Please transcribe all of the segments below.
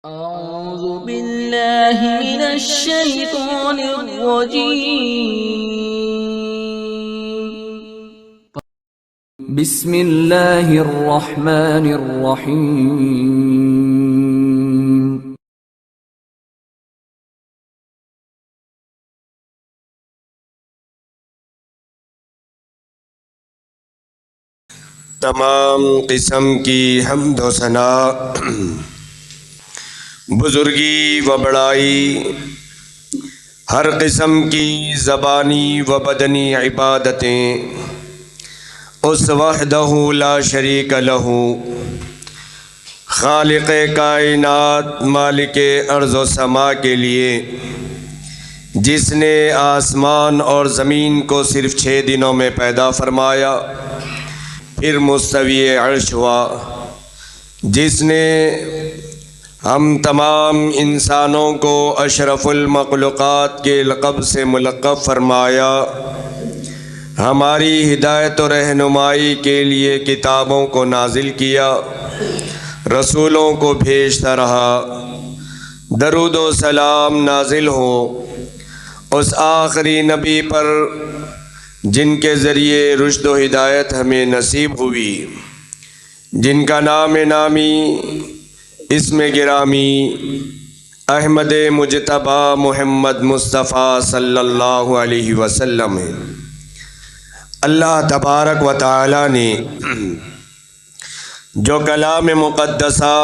أعوذ بالله من الشيطان الرجيم. بسم اللہ الرحمن الرحیم. تمام قسم کی حمد و ثنا، بزرگی و بڑائی، ہر قسم کی زبانی و بدنی عبادتیں اس وحدہ لا شریک لہ، خالق کائنات، مالک ارض و سما کے لیے، جس نے آسمان اور زمین کو صرف 6 دنوں میں پیدا فرمایا، پھر مستوی عرش ہوا، جس نے ہم تمام انسانوں کو اشرف المخلوقات کے لقب سے ملقب فرمایا، ہماری ہدایت و رہنمائی کے لیے کتابوں کو نازل کیا، رسولوں کو بھیجتا رہا۔ درود و سلام نازل ہو اس آخری نبی پر جن کے ذریعے رشد و ہدایت ہمیں نصیب ہوئی، جن کا نام نامی، اسم گرامی احمد مجتبی محمد مصطفیٰ صلی اللہ علیہ وسلم ہے۔ اللہ تبارک و تعالی نے جو کلام مقدسہ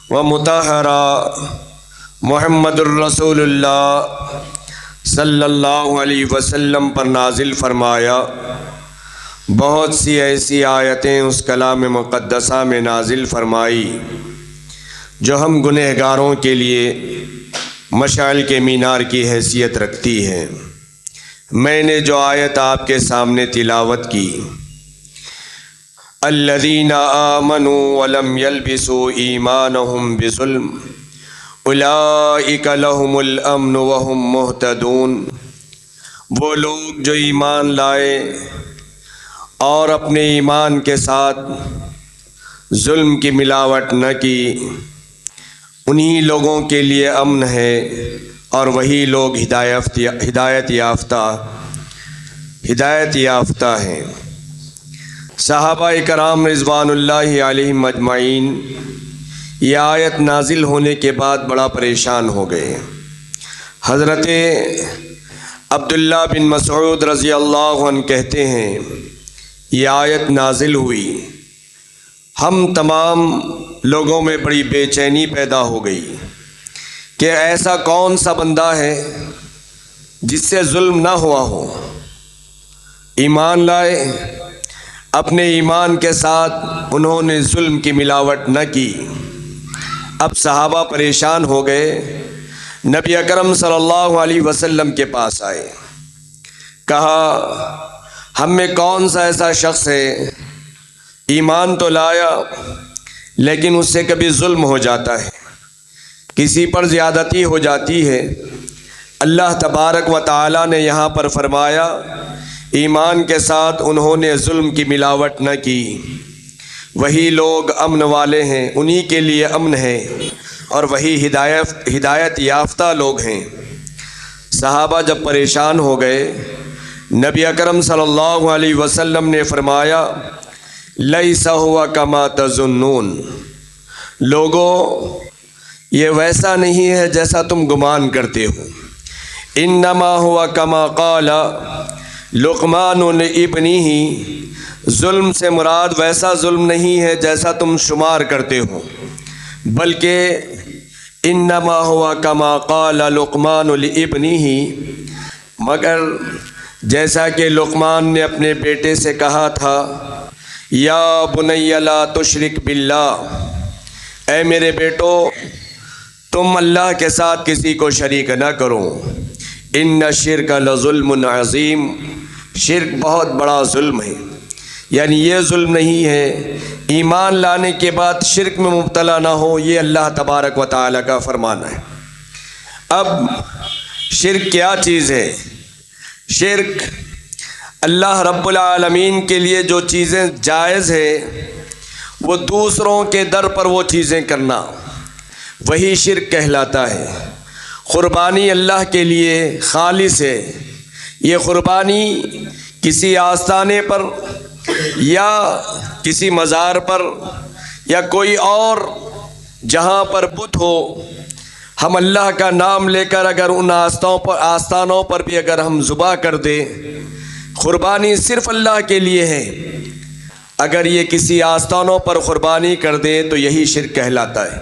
و مطہرہ محمد الرسول اللہ صلی اللہ علیہ وسلم پر نازل فرمایا، بہت سی ایسی آیتیں اس کلام مقدسہ میں نازل فرمائی جو ہم گنہگاروں کے لیے مشعل کے مینار کی حیثیت رکھتی ہے۔ میں نے جو آیت آپ کے سامنے تلاوت کی، الذین آمنوا ولم یلبسوا ایمانہم بظلم اولئک لہم الامن وہم مہتدون، وہ لوگ جو ایمان لائے اور اپنے ایمان کے ساتھ ظلم کی ملاوٹ نہ کی، انہی لوگوں کے لیے امن ہے اور وہی لوگ ہدایت یافتہ ہیں۔ صحابہ کرام رضوان اللہ علیہم اجمعین یہ آیت نازل ہونے کے بعد بڑا پریشان ہو گئے۔ حضرت عبداللہ بن مسعود رضی اللہ عنہ کہتے ہیں، یہ آیت نازل ہوئی، ہم تمام لوگوں میں بڑی بے چینی پیدا ہو گئی کہ ایسا کون سا بندہ ہے جس سے ظلم نہ ہوا ہو، ایمان لائے، اپنے ایمان کے ساتھ انہوں نے ظلم کی ملاوٹ نہ کی۔ اب صحابہ پریشان ہو گئے، نبی اکرم صلی اللہ علیہ وسلم کے پاس آئے، کہا ہم میں کون سا ایسا شخص ہے ایمان تو لایا لیکن اس سے کبھی ظلم ہو جاتا ہے، کسی پر زیادتی ہو جاتی ہے۔ اللہ تبارک و تعالی نے یہاں پر فرمایا ایمان کے ساتھ انہوں نے ظلم کی ملاوٹ نہ کی، وہی لوگ امن والے ہیں، انہی کے لیے امن ہے اور وہی ہدایت یافتہ لوگ ہیں۔ صحابہ جب پریشان ہو گئے، نبی اکرم صلی اللہ علیہ وسلم نے فرمایا لیس ہوا کما تظنون، لوگو یہ ویسا نہیں ہے جیسا تم گمان کرتے ہو، انما ہوا کما قال لقمان لابنہ، ظلم سے مراد ویسا ظلم نہیں ہے جیسا تم شمار کرتے ہو، بلکہ انما ہوا کما قال لقمان لابنہ، مگر جیسا کہ لقمان نے اپنے بیٹے سے کہا تھا یا بنی لا تشرک باللہ، اے میرے بیٹو تم اللہ کے ساتھ کسی کو شریک نہ کرو، ان الشرک لظلم عظیم، شرک بہت بڑا ظلم ہے، یعنی یہ ظلم نہیں ہے ایمان لانے کے بعد شرک میں مبتلا نہ ہو، یہ اللہ تبارک و تعالی کا فرمان ہے۔ اب شرک کیا چیز ہے؟ شرک اللہ رب العالمین کے لیے جو چیزیں جائز ہے وہ دوسروں کے در پر وہ چیزیں کرنا، وہی شرک کہلاتا ہے۔ قربانی اللہ کے لیے خالص ہے۔ یہ قربانی کسی آستانے پر یا کسی مزار پر یا کوئی اور جہاں پر بت ہو، ہم اللہ کا نام لے کر اگر ان آستانوں پر بھی اگر ہم ذبح کر دیں، قربانی صرف اللہ کے لیے ہے۔ اگر یہ کسی آستانوں پر قربانی کر دیں تو یہی شرک کہلاتا ہے۔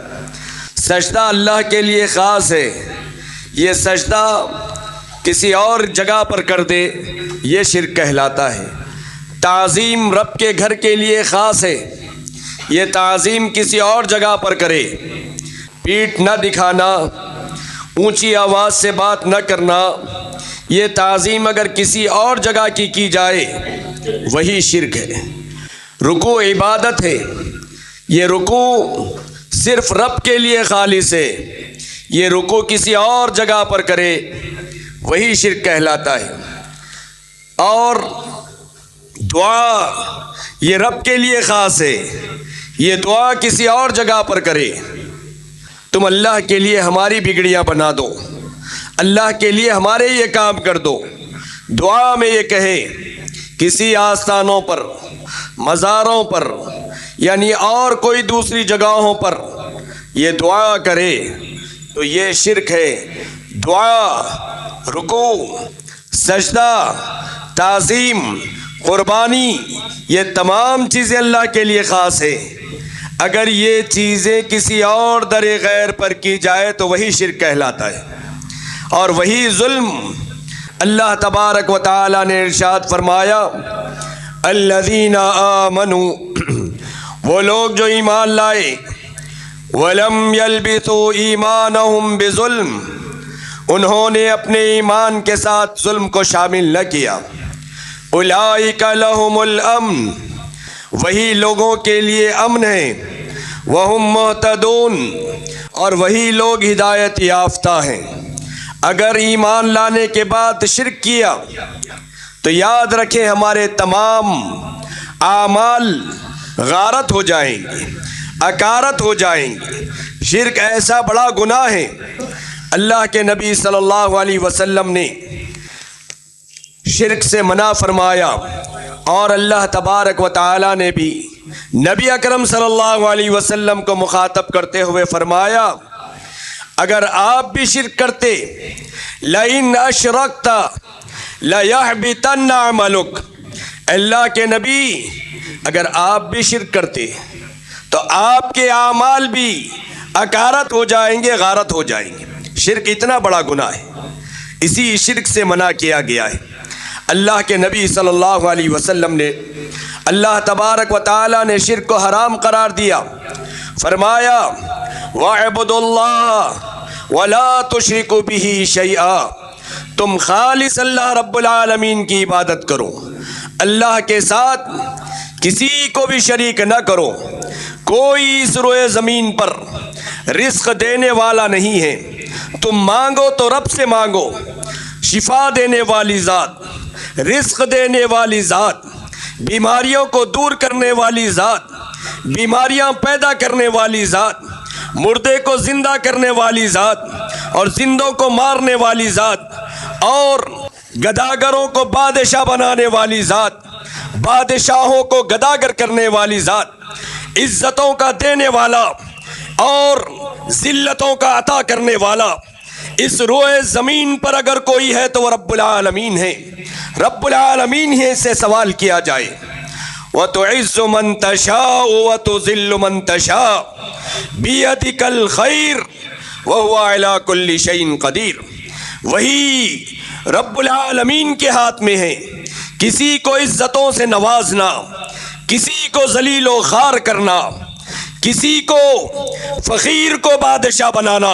سجدہ اللہ کے لیے خاص ہے، یہ سجدہ کسی اور جگہ پر کر دے یہ شرک کہلاتا ہے۔ تعظیم رب کے گھر کے لیے خاص ہے، یہ تعظیم کسی اور جگہ پر کرے، پیٹھ نہ دکھانا، اونچی آواز سے بات نہ کرنا، یہ تعظیم اگر کسی اور جگہ کی جائے وہی شرک ہے۔ رکوع عبادت ہے، یہ رکوع صرف رب کے لیے خالص ہے، یہ رکوع کسی اور جگہ پر کرے وہی شرک کہلاتا ہے۔ اور دعا یہ رب کے لیے خاص ہے، یہ دعا کسی اور جگہ پر کرے۔ تم اللہ کے لیے ہماری بگڑیاں بنا دو، اللہ کے لیے ہمارے یہ کام کر دو، دعا میں یہ کہے کسی آستانوں پر، مزاروں پر، یعنی اور کوئی دوسری جگہوں پر یہ دعا کرے تو یہ شرک ہے۔ دعا، رکوع، سجدہ، تعظیم، قربانی، یہ تمام چیزیں اللہ کے لیے خاص ہے۔ اگر یہ چیزیں کسی اور در غیر پر کی جائے تو وہی شرک کہلاتا ہے اور وہی ظلم۔ اللہ تبارک و تعالی نے ارشاد فرمایا، الذین آمنوا، وہ لوگ جو ایمان لائے، ولم یلبسوا ایمانہم بظلم، انہوں نے اپنے ایمان کے ساتھ ظلم کو شامل نہ کیا، اولئک لہم الامن، وہی لوگوں کے لیے امن ہے، وہم مہتدون، اور وہی لوگ ہدایت یافتہ ہیں۔ اگر ایمان لانے کے بعد شرک کیا تو یاد رکھیں ہمارے تمام اعمال غارت ہو جائیں گے، اکارت ہو جائیں گے۔ شرک ایسا بڑا گناہ ہے، اللہ کے نبی صلی اللہ علیہ وسلم نے شرک سے منع فرمایا، اور اللہ تبارک و تعالی نے بھی نبی اکرم صلی اللہ علیہ وسلم کو مخاطب کرتے ہوئے فرمایا، اگر آپ بھی شرک کرتے، لئن اشرکت لیحبطن عملک، اللہ کے نبی اگر آپ بھی شرک کرتے تو آپ کے اعمال بھی اکارت ہو جائیں گے، غارت ہو جائیں گے۔ شرک اتنا بڑا گناہ ہے، اسی شرک سے منع کیا گیا ہے۔ اللہ کے نبی صلی اللہ علیہ وسلم نے، اللہ تبارک و تعالی نے شرک کو حرام قرار دیا، فرمایا وَاعْبُدُوا اللَّهَ وَلَا تُشْرِكُوا بِهِ شَيْئًا، تم خالص اللہ رب العالمین کی عبادت کرو، اللہ کے ساتھ کسی کو بھی شریک نہ کرو۔ کوئی اس روئے زمین پر رزق دینے والا نہیں ہے، تم مانگو تو رب سے مانگو، شفا دینے والی ذات، رزق دینے والی ذات، بیماریوں کو دور کرنے والی ذات، بیماریاں پیدا کرنے والی ذات، مردے کو زندہ کرنے والی ذات اور زندوں کو مارنے والی ذات، اور گداگروں کو بادشاہ بنانے والی ذات، بادشاہوں کو گداگر کرنے والی ذات، عزتوں کا دینے والا اور ذلتوں کا عطا کرنے والا۔ اس روئے زمین پر اگر کوئی ہے تو وہ رب العالمین ہے، رب العالمین ہی سے سوال کیا جائے۔ وَتُعِزُّ مَن تَشَاءُ وَتُذِلُّ مَن تَشَاءُ بِيَدِكَ الْخَيْرُ وَهُوَ عَلَى كُلِّ شَيْءٍ قَدِيرٌ، وہی رب العالمین کے ہاتھ میں ہے، کسی کو عزتوں سے نوازنا، کسی کو ذلیل و خوار کرنا، کسی کو فقیر کو بادشاہ بنانا،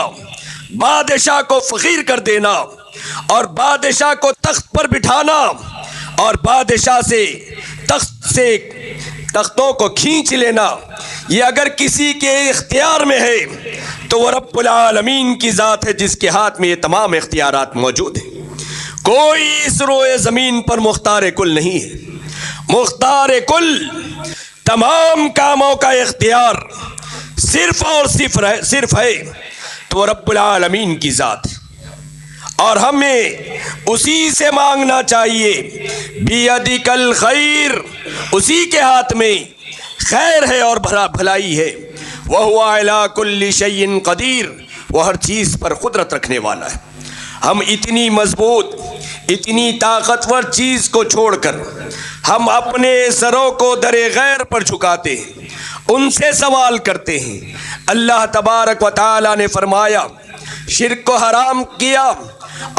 بادشاہ کو فقیر کر دینا، اور بادشاہ کو تخت پر بٹھانا، اور بادشاہ سے تختوں کو کھینچ لینا، یہ اگر کسی کے اختیار میں ہے تو وہ رب العالمین کی ذات ہے جس کے ہاتھ میں یہ تمام اختیارات موجود ہیں۔ کوئی اس روئے زمین پر مختار کل نہیں ہے، مختار کل تمام کاموں کا اختیار صرف اور صرف ہے تو رب العالمین کی ذات ہے، اور ہمیں اسی سے مانگنا چاہیے۔ بیدک الخیر، اسی کے ہاتھ میں خیر ہے اور بھلائی ہے۔ وہو علی کل شیء قدیر، وہ ہر چیز پر قدرت رکھنے والا ہے۔ ہم اتنی مضبوط، اتنی طاقتور چیز کو چھوڑ کر ہم اپنے سروں کو در غیر پر جھکاتے ہیں، ان سے سوال کرتے ہیں۔ اللہ تبارک و تعالی نے فرمایا، شرک کو حرام کیا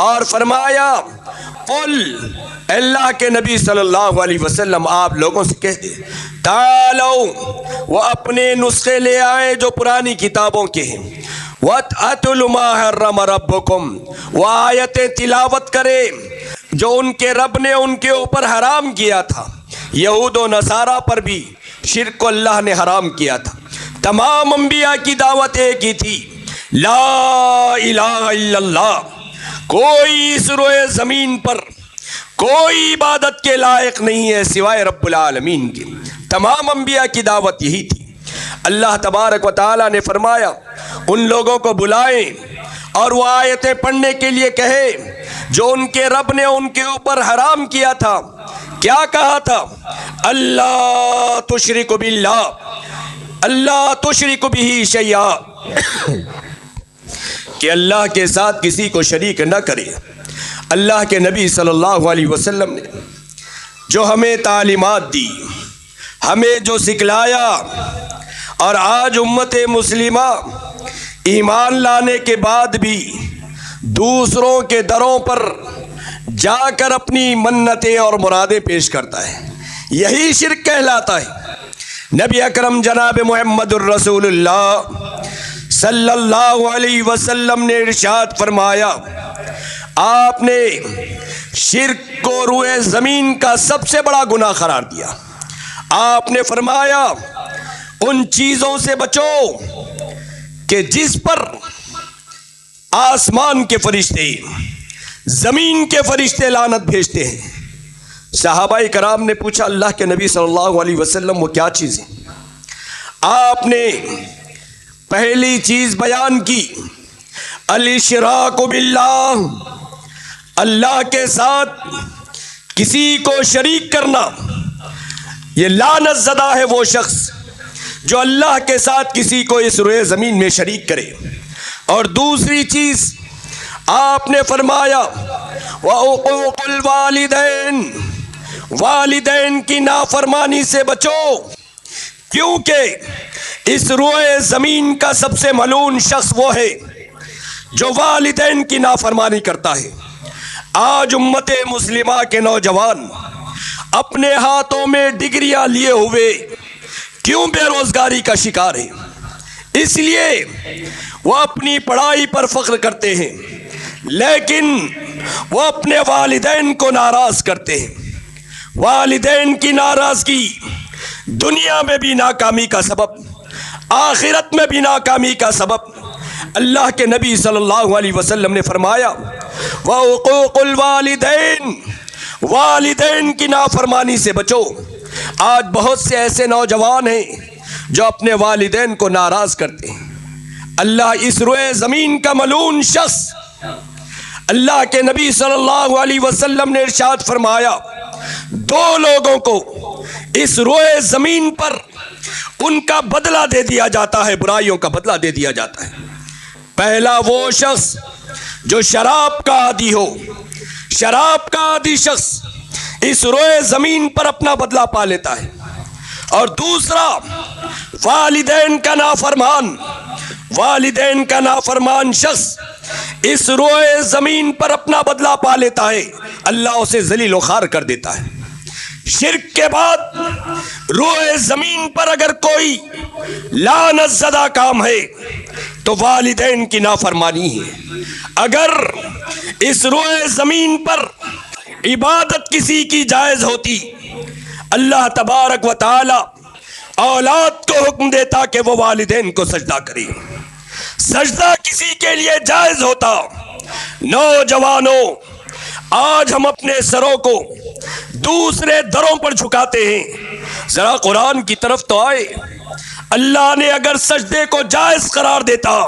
اور فرمایا قل، اللہ کے نبی صلی اللہ علیہ وسلم آپ لوگوں سے کہہ دیں تعالو، وہ اپنے نسخے لے آئے جو پرانی کتابوں کے ہیں، وَاتْلُوا مَا حَرَّمَ رَبُّكُمْ، وہ آیتیں تلاوت کرے جو ان کے رب نے ان کے اوپر حرام کیا تھا۔ یہود و نصارہ پر بھی شرک کو اللہ نے حرام کیا تھا۔ تمام انبیاء کی دعوت ایک ہی تھی، لا الہ الا اللہ، کوئی اس روئے زمین پر کوئی عبادت کے لائق نہیں ہے سوائے رب العالمین کے۔ تمام انبیاء کی دعوت یہی تھی۔ اللہ تبارک و تعالی نے فرمایا ان لوگوں کو بلائیں اور وہ آیتیں پڑھنے کے لیے کہے جو ان کے رب نے ان کے اوپر حرام کیا تھا۔ کیا کہا تھا؟ اللہ تشرک باللہ، اللہ تشرک بہ شیئا، کہ اللہ کے ساتھ کسی کو شریک نہ کرے۔ اللہ کے نبی صلی اللہ علیہ وسلم نے جو ہمیں تعلیمات دی، ہمیں جو سکھلایا، اور آج امت مسلمہ ایمان لانے کے بعد بھی دوسروں کے دروں پر جا کر اپنی منتیں اور مرادیں پیش کرتا ہے، یہی شرک کہلاتا ہے۔ نبی اکرم جناب محمد الرسول اللہ صلی اللہ علیہ وسلم نے ارشاد فرمایا، آپ نے شرک کو روئے زمین کا سب سے بڑا گناہ قرار دیا۔ آپ نے فرمایا ان چیزوں سے بچو کہ جس پر آسمان کے فرشتے، زمین کے فرشتے لعنت بھیجتے ہیں۔ صحابہ کرام نے پوچھا اللہ کے نبی صلی اللہ علیہ وسلم وہ کیا چیزیں؟ آپ نے پہلی چیز بیان کی، الاشراک باللہ، اللہ کے ساتھ کسی کو شریک کرنا۔ یہ لعنت زدہ ہے وہ شخص جو اللہ کے ساتھ کسی کو اس روئے زمین میں شریک کرے۔ اور دوسری چیز آپ نے فرمایا وعقوق الوالدین، والدین کی نافرمانی سے بچو، کیونکہ اس روئے زمین کا سب سے ملعون شخص وہ ہے جو والدین کی نافرمانی کرتا ہے۔ آج امت مسلمہ کے نوجوان اپنے ہاتھوں میں ڈگریاں لیے ہوئے کیوں بے روزگاری کا شکار ہیں؟ اس لیے وہ اپنی پڑھائی پر فخر کرتے ہیں، لیکن وہ اپنے والدین کو ناراض کرتے ہیں۔ والدین کی ناراضگی دنیا میں بھی ناکامی کا سبب، آخرت میں بھی ناکامی کا سبب۔ اللہ کے نبی صلی اللہ علیہ وسلم نے فرمایا وعقوق الوالدین، والدین کی نافرمانی سے بچو۔ آج بہت سے ایسے نوجوان ہیں جو اپنے والدین کو ناراض کرتے ہیں۔ اللہ اس روئے زمین کا ملعون شخص، اللہ کے نبی صلی اللہ علیہ وسلم نے ارشاد فرمایا دو لوگوں کو اس روئے زمین پر ان کا بدلہ دے دیا جاتا ہے، برائیوں کا بدلہ دے دیا جاتا ہے۔ پہلا وہ شخص جو شراب کا عادی ہو، شراب کا عادی شخص اس روئے زمین پر اپنا بدلہ پا لیتا ہے، اور دوسرا والدین کا نافرمان، والدین کا نافرمان شخص اس روئے زمین پر اپنا بدلہ پا لیتا ہے، اللہ اسے ذلیل و خوار کر دیتا ہے۔ شرک کے بعد روئے زمین پر اگر کوئی لعنت زدہ کام ہے تو والدین کی نافرمانی ہے۔ اگر اس روئے زمین پر عبادت کسی کی جائز ہوتی، اللہ تبارک و تعالی اولاد کو حکم دیتا کہ وہ والدین کو سجدہ کرے۔ سجدہ کسی کے لیے جائز ہوتا۔ نوجوانوں، آج ہم اپنے سروں کو دوسرے دروں پر جھکاتے ہیں۔ ذرا قرآن کی طرف تو آئے۔ اللہ نے اگر سجدے کو جائز قرار دیتا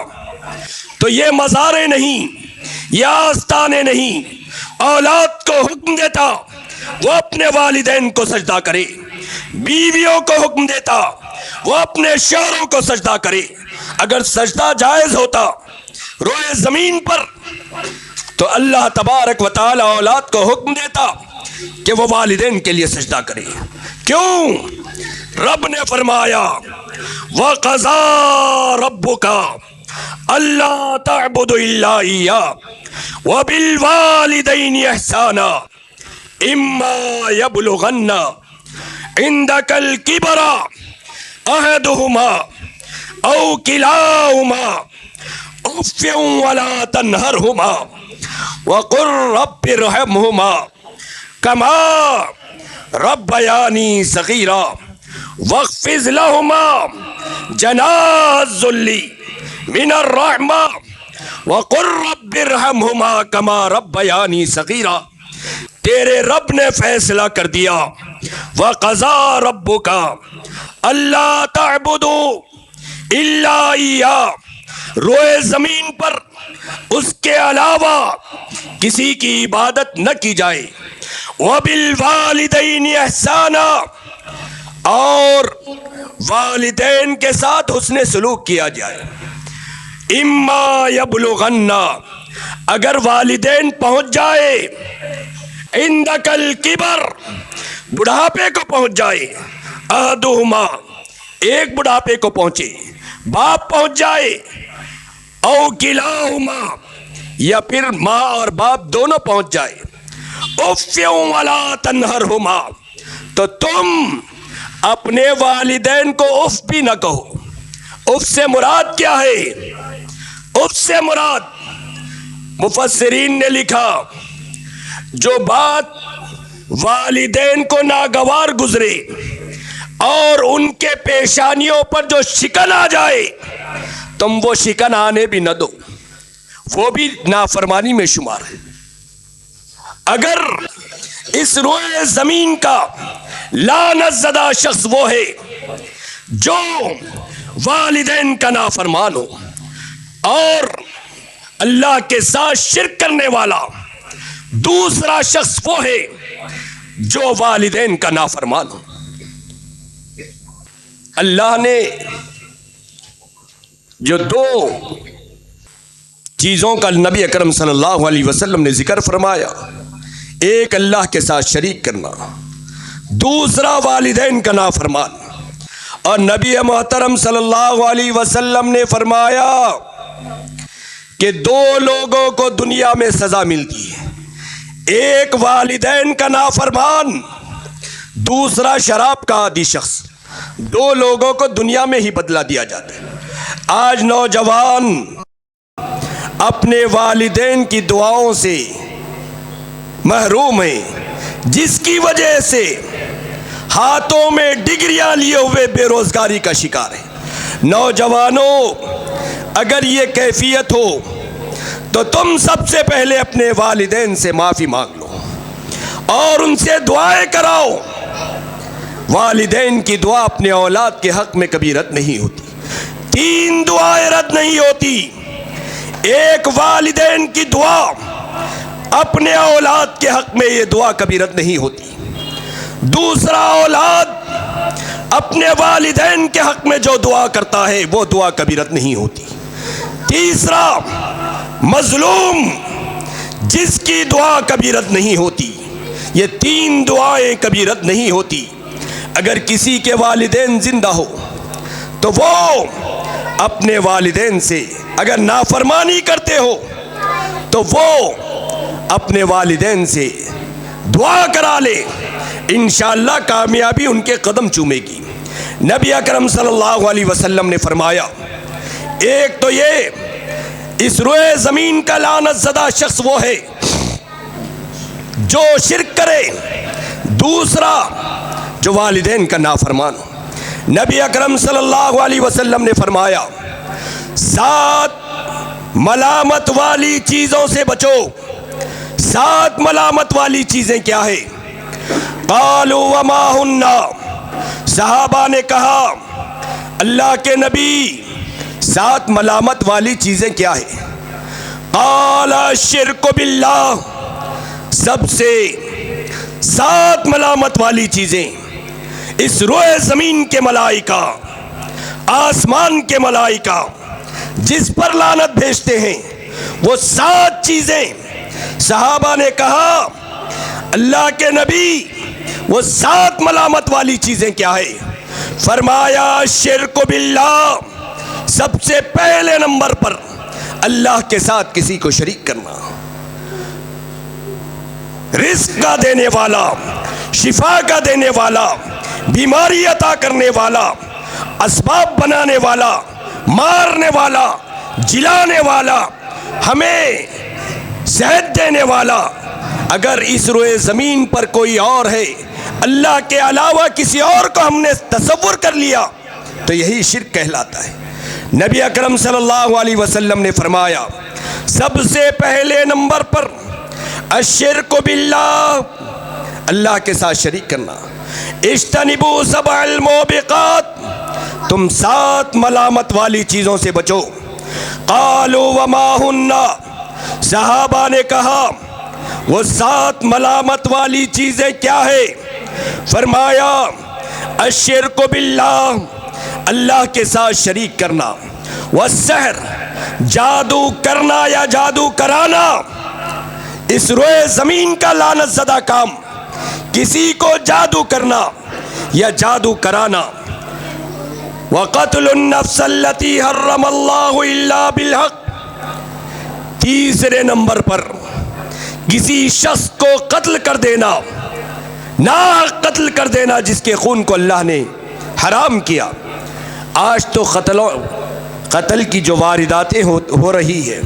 تو یہ مزاریں نہیں، یہ آستانے نہیں، اولاد کو حکم دیتا وہ اپنے والدین کو سجدہ کرے، بیویوں کو حکم دیتا وہ اپنے شوہروں کو سجدہ کرے۔ اگر سجدہ جائز ہوتا روئے زمین پر تو اللہ تبارک و تعالی اولاد کو حکم دیتا کہ وہ والدین کے لیے سجدہ کرے۔ کیوں؟ رب نے فرمایا وَقَضَىٰ رَبُّكَ أَلَّا تَعْبُدُوا إِلَّا إِيَّاهُ وَبِالْوَالِدَيْنِ إِحْسَانًا إِمَّا يَبْلُغَنَّ عِندَكَ الْكِبَرَ أَحَدُهُمَا أَوْ كِلَاهُمَا أُفٍّ وَلَا تَنْهَرْهُمَا وَقُلْ رَبِّ ارْحَمْهُمَا كَمَا رَبَّيَانِي صَغِيرًا واخفض لهما جناح الذل من الرحمة وقل رب ارحمهما كما ربياني صغيرا۔ تیرے رب نے فیصلہ کر دیا وَقَضَىٰ رَبُّكَ أَلَّا تَعْبُدُوا إِلَّا إِيَّاهُ، روئے زمین پر اس کے علاوہ کسی کی عبادت نہ کی جائے، وَبِالْوَالِدَيْنِ إِحْسَانًا، اور والدین کے ساتھ حسن سلوک کیا جائے۔ اما یبلغن، اگر والدین پہنچ جائے، عندک الکبر، بڑھاپے کو پہنچ جائے، احدہما، ایک بڑھاپے کو پہنچے، باپ پہنچ جائے، او کلاہما، یا پھر ماں اور باپ دونوں پہنچ جائے، اف ولا تنہرہما، تو تم اپنے والدین کو اف بھی نہ کہو۔ اف سے مراد کیا ہے؟ اف سے مراد مفسرین نے لکھا جو بات والدین کو ناگوار گزرے اور ان کے پیشانیوں پر جو شکن آ جائے تم وہ شکن آنے بھی نہ دو، وہ بھی نافرمانی میں شمار ہے۔ اگر اس روئے زمین کا لعنت زدہ شخص وہ ہے جو والدین کا نافرمان ہو، اور اللہ کے ساتھ شرک کرنے والا دوسرا شخص وہ ہے جو والدین کا نافرمان ہو۔ اللہ نے جو دو چیزوں کا نبی اکرم صلی اللہ علیہ وسلم نے ذکر فرمایا، ایک اللہ کے ساتھ شریک کرنا، دوسرا والدین کا نافرمان، اور نبی محترم صلی اللہ علیہ وسلم نے فرمایا کہ دو لوگوں کو دنیا میں سزا ملتی ہے، ایک والدین کا نافرمان، دوسرا شراب کا عادی شخص۔ دو لوگوں کو دنیا میں ہی بدلہ دیا جاتا ہے۔ آج نوجوان اپنے والدین کی دعاؤں سے محروم ہیں، جس کی وجہ سے ہاتھوں میں ڈگریاں لیے ہوئے بے روزگاری کا شکار ہے۔ نوجوانوں، اگر یہ کیفیت ہو تو تم سب سے پہلے اپنے والدین سے معافی مانگ لو اور ان سے دعائیں کراؤ۔ والدین کی دعا اپنے اولاد کے حق میں کبھی رد نہیں ہوتی، تین دعائیں رد نہیں ہوتی۔ ایک، والدین کی دعا، اپنے اولاد کے حق میں یہ دعا کبھی رد نہیں ہوتی۔ دوسرا، اولاد اپنے والدین کے حق میں جو دعا کرتا ہے وہ دعا کبھی رد نہیں ہوتی۔ تیسرا، مظلوم جس کی دعا کبھی رد نہیں ہوتی۔ یہ تین دعائیں کبھی رد نہیں ہوتی۔ اگر کسی کے والدین زندہ ہو تو وہ اپنے والدین سے، اگر نافرمانی کرتے ہو تو وہ اپنے والدین سے دعا کرا لے، انشاءاللہ کامیابی ان کے قدم چومے گی۔ نبی اکرم صلی اللہ علیہ وسلم نے فرمایا، ایک تو یہ اس روئے زمین کا لعنت زدہ شخص وہ ہے جو شرک کرے، دوسرا جو والدین کا نافرمان ہو۔ نبی اکرم صلی اللہ علیہ وسلم نے فرمایا، 7 ملامت والی چیزوں سے بچو۔ 7 ملامت والی چیزیں کیا ہے؟ قالوا وما ہن، صحابہ نے کہا اللہ کے نبی 7 ملامت والی چیزیں کیا ہے؟ قال الشرک باللہ، سب سے 7 ملامت والی چیزیں اس روئے زمین کے ملائکہ، آسمان کے ملائکہ جس پر لعنت بھیجتے ہیں، وہ 7 چیزیں صحابہ نے کہا اللہ کے نبی وہ 7 ملامت والی چیزیں کیا ہے؟ فرمایا شرک باللہ، سب سے پہلے نمبر پر اللہ کے ساتھ کسی کو شریک کرنا۔ رزق کا دینے والا، شفا کا دینے والا، بیماری عطا کرنے والا، اسباب بنانے والا، مارنے والا، جلانے والا، ہمیں صحت دینے والا، اگر اس روئے زمین پر کوئی اور ہے، اللہ کے علاوہ کسی اور کو ہم نے تصور کر لیا تو یہی شرک کہلاتا ہے۔ نبی اکرم صلی اللہ علیہ وسلم نے فرمایا سب سے پہلے نمبر پر الشرک باللہ، اللہ کے ساتھ شریک کرنا۔ اجتنبوا 7 الموبقات، تم 7 ملامت والی چیزوں سے بچو۔ قالوا وما ہن، صحابہ نے کہا وہ 7 ملامت والی چیزیں کیا ہے؟ فرمایا الشرک باللہ، اللہ کے ساتھ شریک کرنا، والسحر، جادو کرنا یا جادو کرانا، اس روئے زمین کا لعنت زدہ کام، کسی کو جادو کرنا یا جادو کرانا، وقتل النفس التي حرم اللہ الا بالحق، تیسرے نمبر پر کسی شخص کو قتل کر دینا، ناحق قتل کر دینا جس کے خون کو اللہ نے حرام کیا۔ آج تو قتل کی جو وارداتیں ہو رہی ہے،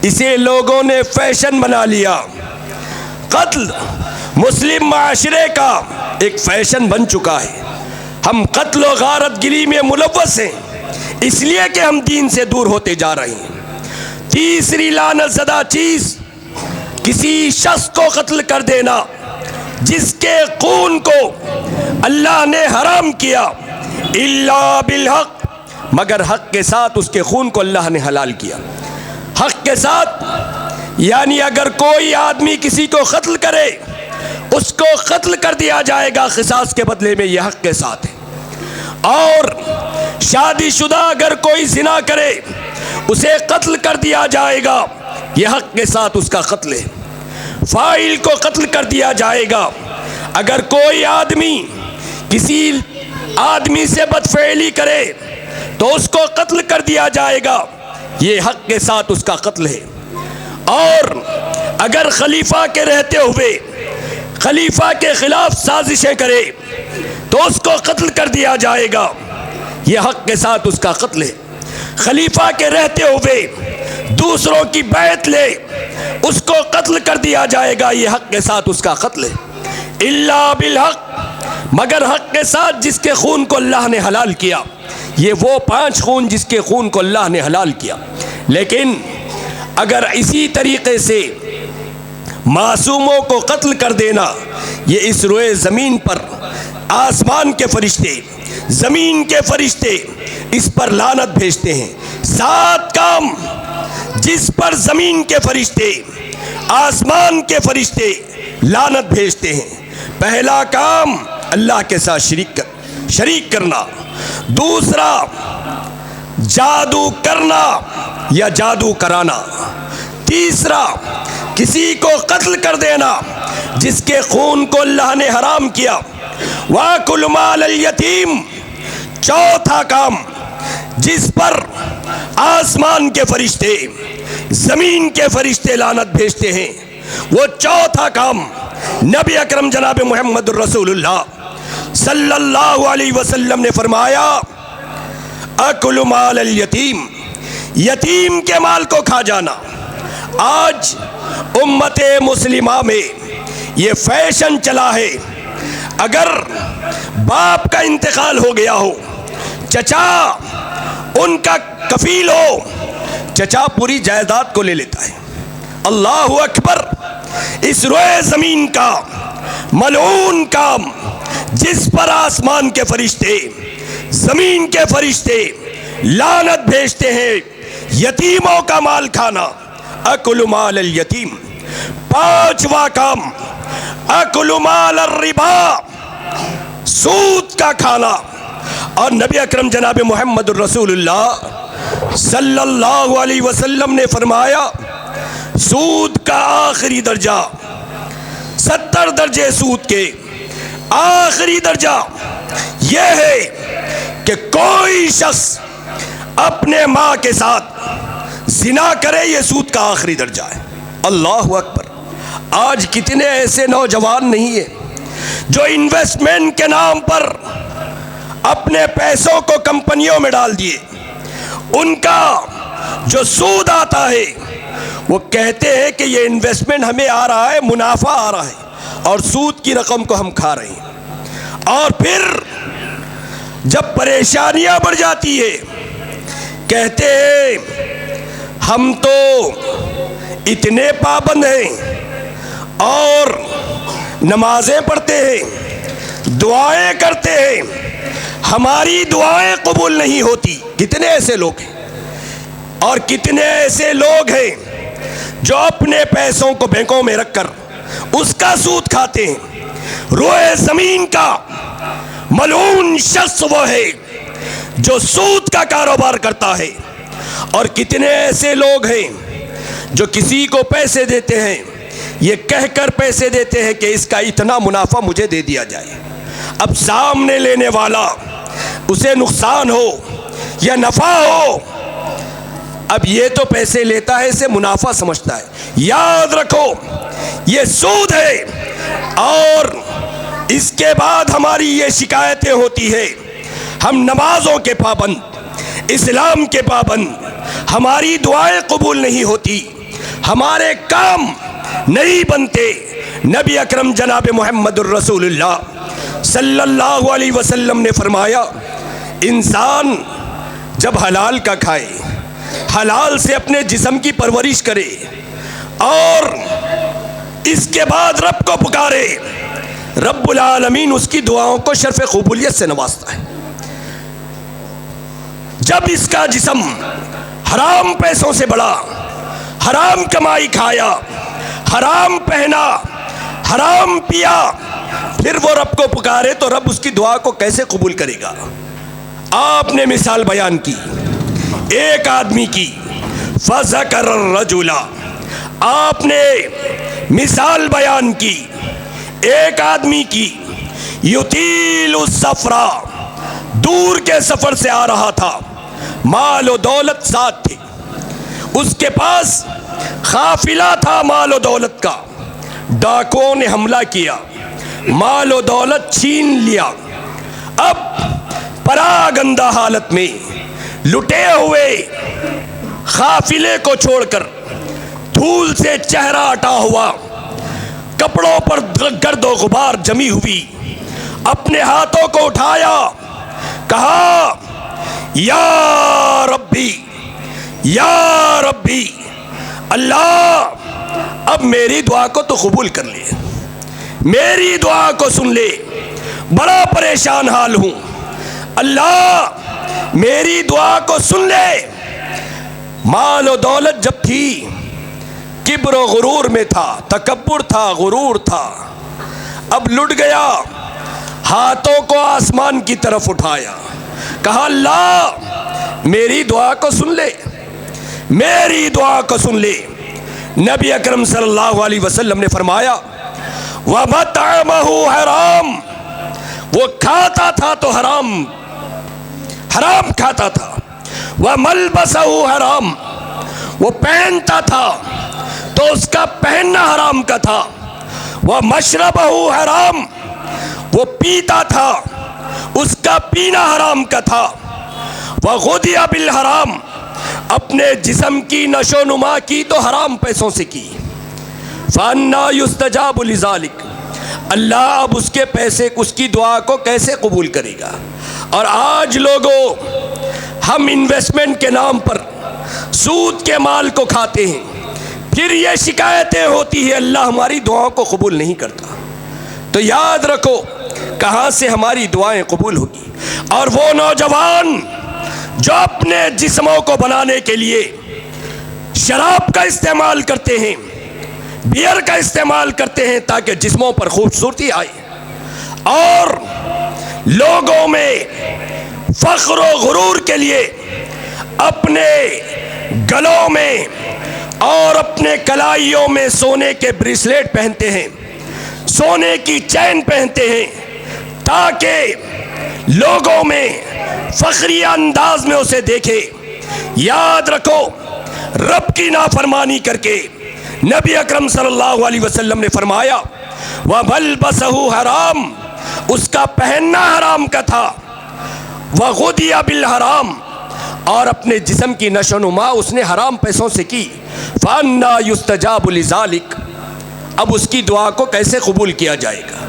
اسے لوگوں نے فیشن بنا لیا۔ قتل مسلم معاشرے کا ایک فیشن بن چکا ہے۔ ہم قتل و غارت گری میں ملوث ہیں، اس لیے کہ ہم دین سے دور ہوتے جا رہے ہیں۔ تیسری لعنت زدہ چیز کسی شخص کو قتل کر دینا جس کے خون کو اللہ نے حرام کیا، الا بالحق، مگر حق کے ساتھ اس کے خون کو اللہ نے حلال کیا۔ حق کے ساتھ یعنی اگر کوئی آدمی کسی کو قتل کرے اس کو قتل کر دیا جائے گا قصاص کے بدلے میں، یہ حق کے ساتھ ہے۔ اور شادی شدہ اگر کوئی زنا کرے اسے قتل کر دیا جائے گا، یہ حق کے ساتھ اس کا قتل ہے۔ فاعل کو قتل کر دیا جائے گا، اگر کوئی آدمی کسی آدمی سے بدفعلی کرے تو اس کو قتل کر دیا جائے گا، یہ حق کے ساتھ اس کا قتل ہے۔ اور اگر خلیفہ کے رہتے ہوئے خلیفہ کے خلاف سازشیں کرے تو اس کو قتل کر دیا جائے گا، یہ حق کے ساتھ اس کا قتل ہے۔ خلیفہ کے رہتے ہوئے دوسروں کی بیعت لے اس کو قتل کر دیا جائے گا، یہ حق کے ساتھ اس کا قتل ہے۔ الا بالحق، مگر حق کے ساتھ جس کے خون کو اللہ نے حلال کیا، یہ وہ 5 خون جس کے خون کو اللہ نے حلال کیا۔ لیکن اگر اسی طریقے سے معصوموں کو قتل کر دینا، یہ اس روئے زمین پر آسمان کے فرشتے، زمین کے فرشتے اس پر لعنت بھیجتے ہیں۔ 7 کام جس پر زمین کے فرشتے، آسمان کے فرشتے لعنت بھیجتے ہیں۔ پہلا کام اللہ کے ساتھ شریک کرنا، دوسرا جادو کرنا یا جادو کرانا، تیسرا کسی کو قتل کر دینا جس کے خون کو اللہ نے حرام کیا، وَأَكُلُ مَالَ الْيَتِيمِ، چوتھا کام جس پر آسمان کے فرشتے، زمین کے فرشتے لعنت بھیجتے ہیں، وہ چوتھا کام نبی اکرم جناب محمد الرسول اللہ صلی اللہ علیہ وسلم نے فرمایا اکل مال الیتیم، یتیم کے مال کو کھا جانا۔ آج امت مسلمہ میں یہ فیشن چلا ہے، اگر باپ کا انتقال ہو گیا ہو، چچا ان کا کفیل ہو، چچا پوری جائیداد کو لے لیتا ہے۔ اللہ اکبر، اس روئے زمین کا ملعون کام جس پر آسمان کے فرشتے، زمین کے فرشتے لعنت بھیجتے ہیں، یتیموں کا مال کھانا۔ اکل مال الیتیم، پانچواں کام اکل مال الربا، سود کا کھانا. اور نبی اکرم جناب محمد الرسول اللہ صلی اللہ علیہ وسلم نے فرمایا سود کا آخری درجہ، 70 درجے سود کے آخری درجہ یہ ہے کہ کوئی شخص اپنے ماں کے ساتھ زنا کرے، یہ سود کا آخری درجہ ہے. اللہ اکبر. آج کتنے ایسے نوجوان نہیں ہیں جو انویسٹمنٹ کے نام پر اپنے پیسوں کو کمپنیوں میں ڈال دیے، ان کا جو سود آتا ہے وہ کہتے ہیں کہ یہ انویسٹمنٹ ہمیں آ رہا ہے، منافع آ رہا ہے، اور سود کی رقم کو ہم کھا رہے ہیں. اور پھر جب پریشانیاں بڑھ جاتی ہے کہتے ہیں ہم تو اتنے پابند ہیں اور نمازیں پڑھتے ہیں، دعائیں کرتے ہیں، ہماری دعائیں قبول نہیں ہوتی. کتنے ایسے لوگ ہیں اور کتنے ایسے لوگ ہیں جو اپنے پیسوں کو بینکوں میں رکھ کر اس کا سود کھاتے ہیں. روئے زمین کا ملعون شخص وہ ہے جو سود کا کاروبار کرتا ہے. اور کتنے ایسے لوگ ہیں جو کسی کو پیسے دیتے ہیں، یہ کہہ کر پیسے دیتے ہیں کہ اس کا اتنا منافع مجھے دے دیا جائے. اب سامنے لینے والا اسے نقصان ہو یا نفع ہو، اب یہ تو پیسے لیتا ہے، اسے منافع سمجھتا ہے. یاد رکھو یہ سود ہے. اور اس کے بعد ہماری یہ شکایتیں ہوتی ہے ہم نمازوں کے پابند، اسلام کے پابند، ہماری دعائیں قبول نہیں ہوتی، ہمارے کام نہیں بنتے. نبی اکرم جناب محمد الرسول اللہ صلی اللہ علیہ وسلم نے فرمایا انسان جب حلال کا کھائے، حلال سے اپنے جسم کی پرورش کرے اور اس کے بعد رب کو پکارے، رب العالمین اس کی دعاؤں کو شرف قبولیت سے نوازتا ہے. جب اس کا جسم حرام پیسوں سے بڑا، حرام کمائی کھایا، حرام پہنا، حرام پیا، پھر وہ رب کو پکارے تو رب اس کی دعا کو کیسے قبول کرے گا؟ آپ نے مثال بیان کی ایک آدمی کی، فذکر الرجل، آپ نے مثال بیان کی ایک آدمی کی، یطیل السفر، دور کے سفر سے آ رہا تھا، مال و دولت ساتھ تھی، اس کے پاس قافلہ تھا مال و دولت کا. ڈاکوؤں نے حملہ کیا، مال و دولت چھین لیا. اب پراگندہ حالت میں لٹے ہوئے قافلے کو چھوڑ کر، دھول سے چہرہ اٹا ہوا، کپڑوں پر گرد و غبار جمی ہوئی، اپنے ہاتھوں کو اٹھایا، کہا یا ربی یا ربی، اللہ اب میری دعا کو تو قبول کر لے، میری دعا کو سن لے، بڑا پریشان حال ہوں، اللہ میری دعا کو سن لے. مال و دولت جب تھی کبر و غرور میں تھا، تکبر تھا، غرور تھا، اب لٹ گیا، ہاتھوں کو آسمان کی طرف اٹھایا، کہا اللہ میری دعا کو سن لے، میری دعا کو سن لے. نبی اکرم صلی اللہ علیہ وسلم نے فرمایا وَمَطْعَمَهُ حرام، وہ کھاتا تھا تو حرام کھاتا تھا. وَمَلْبَسَهُ حرام، وہ پہنتا تھا تو اس کا پہننا حرام کا تھا. وَمَشْرَبَهُ حرام، وہ پیتا تھا اس کا پینا حرام کا تھا. وَغُذِيَ بِالْحَرام، اپنے جسم کی نشو و نما کی تو حرام پیسوں سے کی. فَأَنَّا يُسْتَجَابُ لِذَلِكَ، اللہ اب اس کے پیسے، اس کی دعا کو کیسے قبول کرے گا؟ اور آج لوگوں ہم انویسٹمنٹ کے نام پر سود کے مال کو کھاتے ہیں، پھر یہ شکایتیں ہوتی ہیں اللہ ہماری دعاؤں کو قبول نہیں کرتا. تو یاد رکھو کہاں سے ہماری دعائیں قبول ہوگی. اور وہ نوجوان جو اپنے جسموں کو بنانے کے لیے شراب کا استعمال کرتے ہیں، بیئر کا استعمال کرتے ہیں تاکہ جسموں پر خوبصورتی آئے، اور لوگوں میں فخر و غرور کے لیے اپنے گلوں میں اور اپنے کلائیوں میں سونے کے بریسلیٹ پہنتے ہیں، سونے کی چین پہنتے ہیں تاکہ لوگوں میں فخریہ انداز میں اسے دیکھے۔ یاد رکھو، رب کی نافرمانی کر کے نبی اکرم صلی اللہ علیہ وسلم نے فرمایا وَمَلْبَسَهُ حرام، اس کا پہننا حرام کا تھا، وَغُدِيَ بِالْحَرام، اور اپنے جسم کی نشو و نما اس نے حرام پیسوں سے کی۔ فَأَنَّا يُسْتَجَابُ لِذَلِكَ، اب اس کی دعا کو کیسے قبول کیا جائے گا؟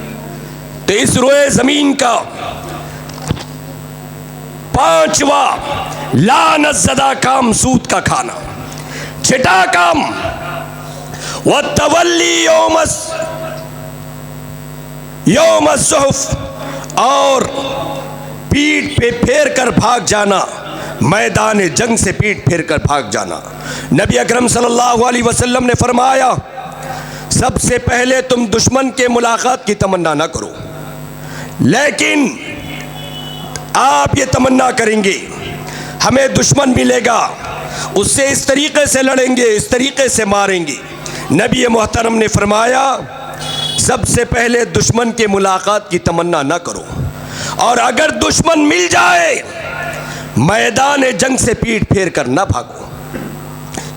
تو اس روئے زمین کا پانچواں لعنت زدہ کام سود کا کھانا، چھٹا کام وَالتَّوَلِّي یوم الزحف، اور پیٹ پہ پھیر کر بھاگ جانا، میدان جنگ سے پیٹ پھیر کر بھاگ جانا۔ نبی اکرم صلی اللہ علیہ وسلم نے فرمایا سب سے پہلے تم دشمن کے ملاقات کی تمنا نہ کرو، لیکن آپ یہ تمنا کریں گے ہمیں دشمن ملے گا، اس سے اس طریقے سے لڑیں گے، اس طریقے سے ماریں گے۔ نبی محترم نے فرمایا سب سے پہلے دشمن کے ملاقات کی تمنا نہ کرو، اور اگر دشمن مل جائے میدان جنگ سے پیٹ پھیر کر نہ بھاگو۔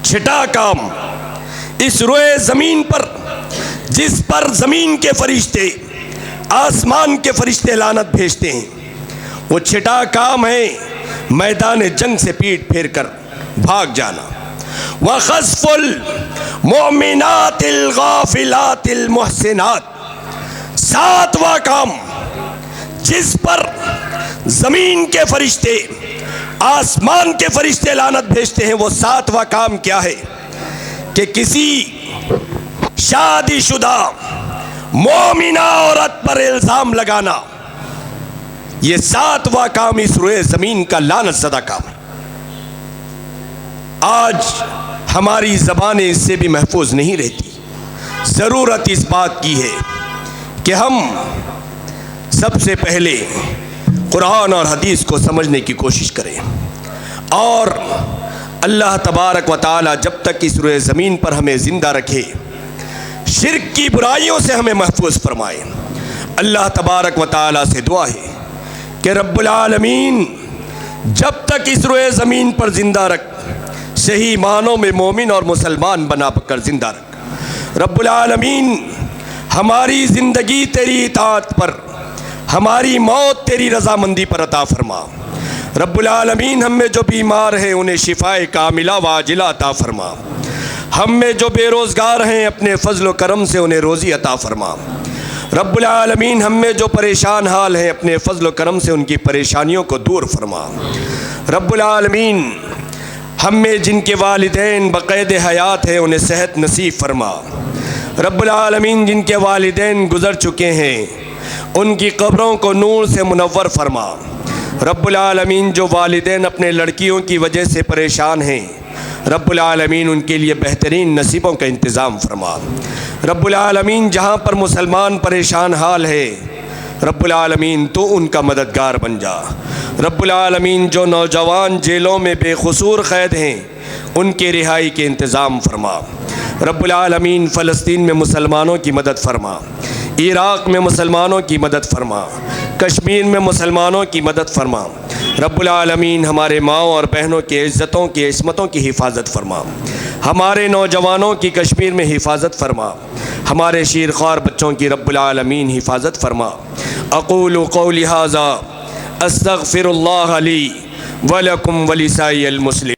چھٹا کام، اس روئے زمین پر جس پر زمین کے فرشتے، آسمان کے فرشتے لعنت بھیجتے ہیں، وہ چھٹا کام ہے میدان جنگ سے پیٹ پھیر کر بھاگ جانا۔ وَخَسْفُ الْمُؤْمِنَاتِ الْغَافِلَاتِ الْمُحْسِنَاتِ، ساتواں کام جس پر زمین کے فرشتے، آسمان کے فرشتے لعنت بھیجتے ہیں، وہ ساتواں کام کیا ہے کہ کسی شادی شدہ مومنہ عورت پر الزام لگانا۔ یہ ساتواں کام اس روئے زمین کا لعنت زدہ کام ہے۔ آج ہماری زبانیں اس سے بھی محفوظ نہیں رہتی۔ ضرورت اس بات کی ہے کہ ہم سب سے پہلے قرآن اور حدیث کو سمجھنے کی کوشش کریں، اور اللہ تبارک و تعالی جب تک اس روئے زمین پر ہمیں زندہ رکھے شرک کی برائیوں سے ہمیں محفوظ فرمائے۔ اللہ تبارک و تعالی سے دعا ہے کہ رب العالمین جب تک اس روئے زمین پر زندہ رکھ، صحیح معنوں میں مومن اور مسلمان بنا کر زندہ رکھ۔ رب العالمین ہماری زندگی تیری اطاعت پر، ہماری موت تیری رضامندی پر عطا فرما۔ رب العالمین ہم میں جو بیمار ہیں انہیں شفائے کاملہ واجلہ عطا فرما۔ ہم میں جو بے روزگار ہیں اپنے فضل و کرم سے انہیں روزی عطا فرما۔ رب العالمین ہم میں جو پریشان حال ہیں اپنے فضل و کرم سے ان کی پریشانیوں کو دور فرما۔ رب العالمین ہم میں جن کے والدین بقید حیات ہیں انہیں صحت نصیب فرما۔ رب العالمین جن کے والدین گزر چکے ہیں ان کی قبروں کو نور سے منور فرما۔ رب العالمین جو والدین اپنے لڑکیوں کی وجہ سے پریشان ہیں رب العالمین ان کے لیے بہترین نصیبوں کا انتظام فرما۔ رب العالمین جہاں پر مسلمان پریشان حال ہے رب العالمین تو ان کا مددگار بن جا۔ رب العالمین جو نوجوان جیلوں میں بے قصور قید ہیں ان کے رہائی کے انتظام فرما۔ رب العالمین فلسطین میں مسلمانوں کی مدد فرما، عراق میں مسلمانوں کی مدد فرما، کشمیر میں مسلمانوں کی مدد فرما۔ رب العالمین ہمارے ماؤں اور بہنوں کی عزتوں کی عصمتوں کی حفاظت فرما، ہمارے نوجوانوں کی کشمیر میں حفاظت فرما، ہمارے شیرخوار بچوں کی رب العالمین حفاظت فرما۔ اقول قولی ھذا استغفر اللہ لی ولکم ولسائر المسلمین۔